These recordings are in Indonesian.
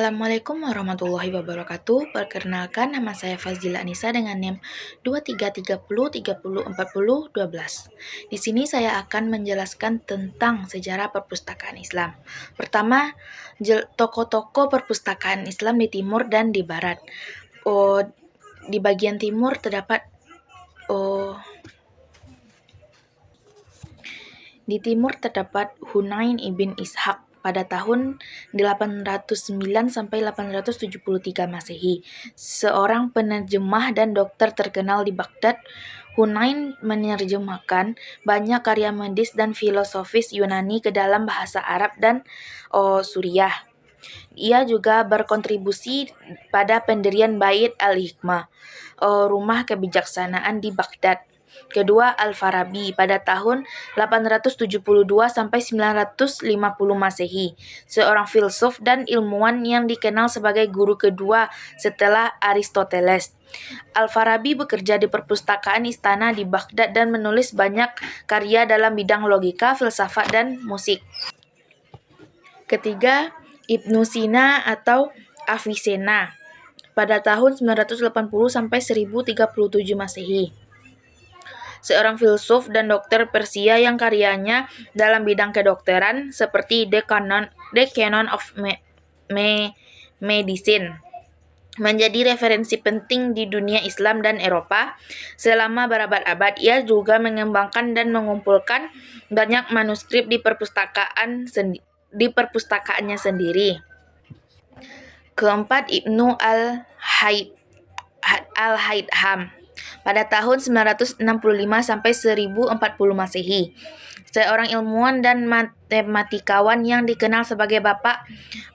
Assalamualaikum warahmatullahi wabarakatuh. Perkenalkan, nama saya Fazila Anissa dengan NIM 2330304012. Di sini saya akan menjelaskan tentang sejarah perpustakaan Islam. Pertama, tokoh-tokoh perpustakaan Islam di timur dan di barat. Di bagian timur terdapat Hunain ibn Ishaq pada tahun 809 sampai 873 Masehi, seorang penerjemah dan dokter terkenal di Baghdad. Hunain menerjemahkan banyak karya medis dan filosofis Yunani ke dalam bahasa Arab dan Suriah. Ia juga berkontribusi pada pendirian Bait al-Hikmah, rumah kebijaksanaan di Baghdad. Kedua, Al-Farabi pada tahun 872 sampai 950 Masehi, seorang filsuf dan ilmuwan yang dikenal sebagai guru kedua setelah Aristoteles. Al-Farabi bekerja di perpustakaan istana di Baghdad dan menulis banyak karya dalam bidang logika, filsafat, dan musik. Ketiga, Ibnu Sina atau Avicenna pada tahun 980 sampai 1037 Masehi. Seorang filsuf dan dokter Persia yang karyanya dalam bidang kedokteran seperti The Canon of Medicine menjadi referensi penting di dunia Islam dan Eropa. Selama berabad-abad, ia juga mengembangkan dan mengumpulkan banyak manuskrip di perpustakaannya sendiri. Keempat, Ibnu al-Haytham pada tahun 965 sampai 1040 Masehi, seorang ilmuwan dan matematikawan yang dikenal sebagai Bapak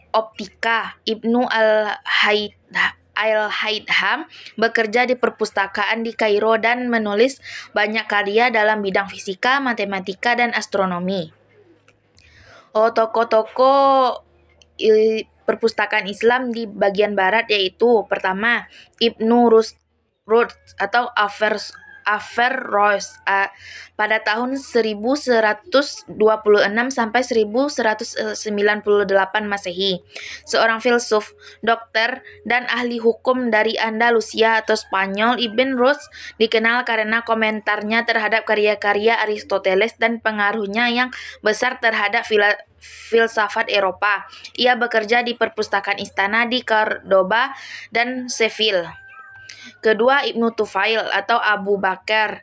Optika. Ibnu al-Haytham bekerja di perpustakaan di Kairo dan menulis banyak karya dalam bidang fisika, matematika, dan astronomi. Tokoh-tokoh perpustakaan Islam di bagian barat yaitu pertama, Ibnu Rushd atau Averroes pada tahun 1126 sampai 1198 Masehi, seorang filsuf, dokter, dan ahli hukum dari Andalusia atau Spanyol. Ibn Rushd dikenal karena komentarnya terhadap karya-karya Aristoteles dan pengaruhnya yang besar terhadap filsafat Eropa. Ia bekerja di perpustakaan istana di Cordoba dan Seville. Kedua, Ibnu Tufail atau Abu Bakar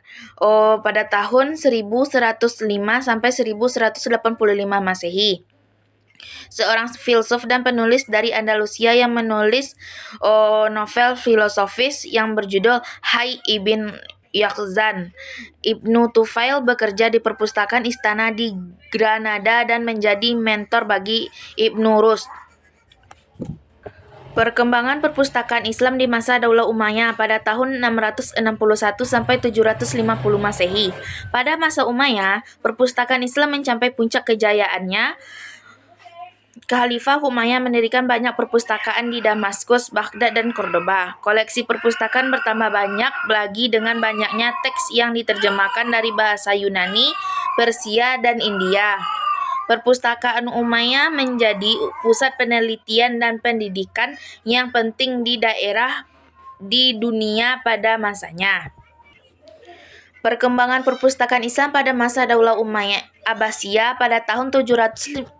pada tahun 1105 sampai 1185 Masehi, seorang filsuf dan penulis dari Andalusia yang menulis novel filosofis yang berjudul Hayy ibn Yaqzan. Ibnu Tufail bekerja di perpustakaan istana di Granada dan menjadi mentor bagi Ibnu Rushd. Perkembangan perpustakaan Islam di masa Daulah Umayyah pada tahun 661 sampai 750 Masehi. Pada masa Umayyah, perpustakaan Islam mencapai puncak kejayaannya. Khalifah Umayyah mendirikan banyak perpustakaan di Damaskus, Baghdad, dan Cordoba. Koleksi perpustakaan bertambah banyak lagi dengan banyaknya teks yang diterjemahkan dari bahasa Yunani, Persia, dan India. Perpustakaan Umayyah menjadi pusat penelitian dan pendidikan yang penting di daerah di dunia pada masanya. Perkembangan perpustakaan Islam pada masa Daulah Umayyah Abbasiyah pada tahun 750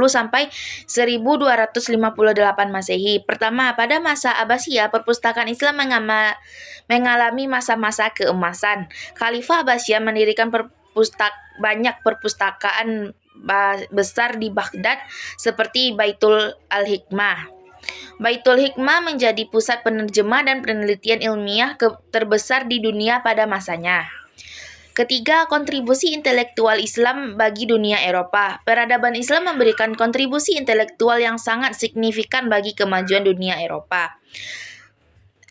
sampai 1258 Masehi. Pertama, pada masa Abbasiyah, perpustakaan Islam mengalami masa-masa keemasan. Khalifah Abbasiyah mendirikan banyak perpustakaan besar di Baghdad seperti Baitul al-Hikmah. Baitul Hikmah menjadi pusat penerjemah dan penelitian ilmiah terbesar di dunia pada masanya. Ketiga, kontribusi intelektual Islam bagi dunia Eropa. Peradaban Islam memberikan kontribusi intelektual yang sangat signifikan bagi kemajuan dunia Eropa,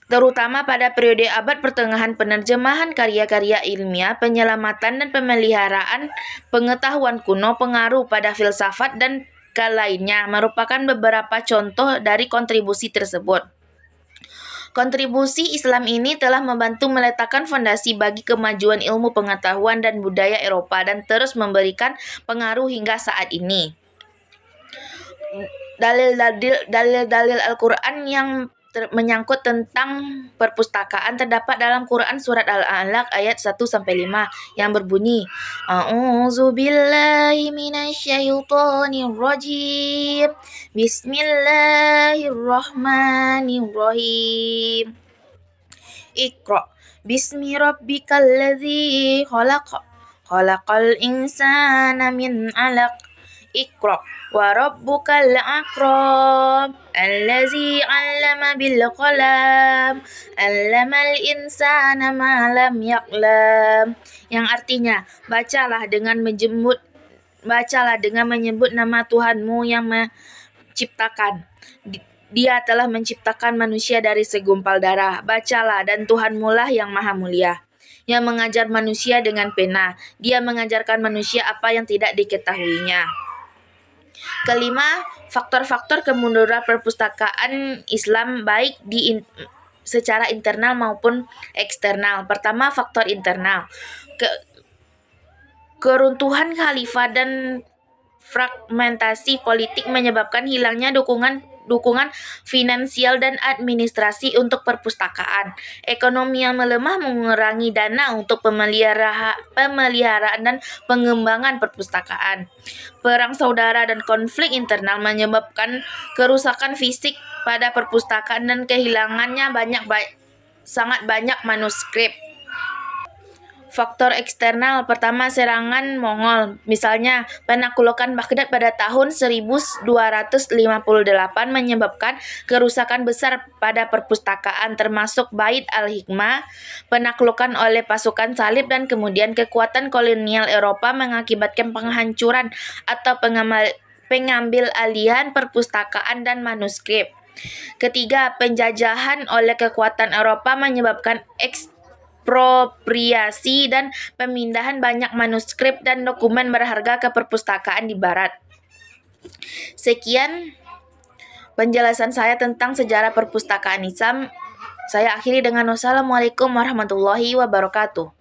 terutama pada periode abad pertengahan. Penerjemahan karya-karya ilmiah, penyelamatan dan pemeliharaan pengetahuan kuno, pengaruh pada filsafat dan lainnya merupakan beberapa contoh dari kontribusi tersebut. Kontribusi Islam ini telah membantu meletakkan fondasi bagi kemajuan ilmu pengetahuan dan budaya Eropa dan terus memberikan pengaruh hingga saat ini. dalil-dalil Al-Quran yang menyangkut tentang perpustakaan terdapat dalam Quran surat Al-Alaq ayat 1-5 yang berbunyi A'udzu billahi minasyaitonir rajim. Bismillahirrahmanirrahim. Iqra bismi rabbikal ladzi khalaq. Khalaqal insana min 'alaq. Iqra wa rabbukal akram allazi 'allama bil qalam 'allamal insana ma lam ya'lam, yang artinya bacalah dengan menyebut nama Tuhanmu yang menciptakan. Dia telah menciptakan manusia dari segumpal darah. Bacalah, dan Tuhanmu lah yang maha mulia, yang mengajar manusia dengan pena. Dia mengajarkan manusia apa yang tidak diketahuinya. Kelima, faktor-faktor kemunduran perpustakaan Islam baik secara internal maupun eksternal. Pertama, faktor internal. Keruntuhan khalifah dan fragmentasi politik menyebabkan hilangnya dukungan finansial dan administrasi untuk perpustakaan. Ekonomi yang melemah mengurangi dana untuk pemeliharaan dan pengembangan perpustakaan. Perang saudara dan konflik internal menyebabkan kerusakan fisik pada perpustakaan dan kehilangannya sangat banyak manuskrip. Faktor eksternal. Pertama, serangan Mongol. Misalnya, penaklukan Baghdad pada tahun 1258 menyebabkan kerusakan besar pada perpustakaan, termasuk Bait al-Hikmah, penaklukan oleh pasukan salib, dan kemudian kekuatan kolonial Eropa mengakibatkan penghancuran atau pengambil alihan perpustakaan dan manuskrip. Ketiga, penjajahan oleh kekuatan Eropa menyebabkan ekspropriasi dan pemindahan banyak manuskrip dan dokumen berharga ke perpustakaan di Barat. Sekian penjelasan saya tentang sejarah perpustakaan Islam. Saya akhiri dengan wassalamualaikum warahmatullahi wabarakatuh.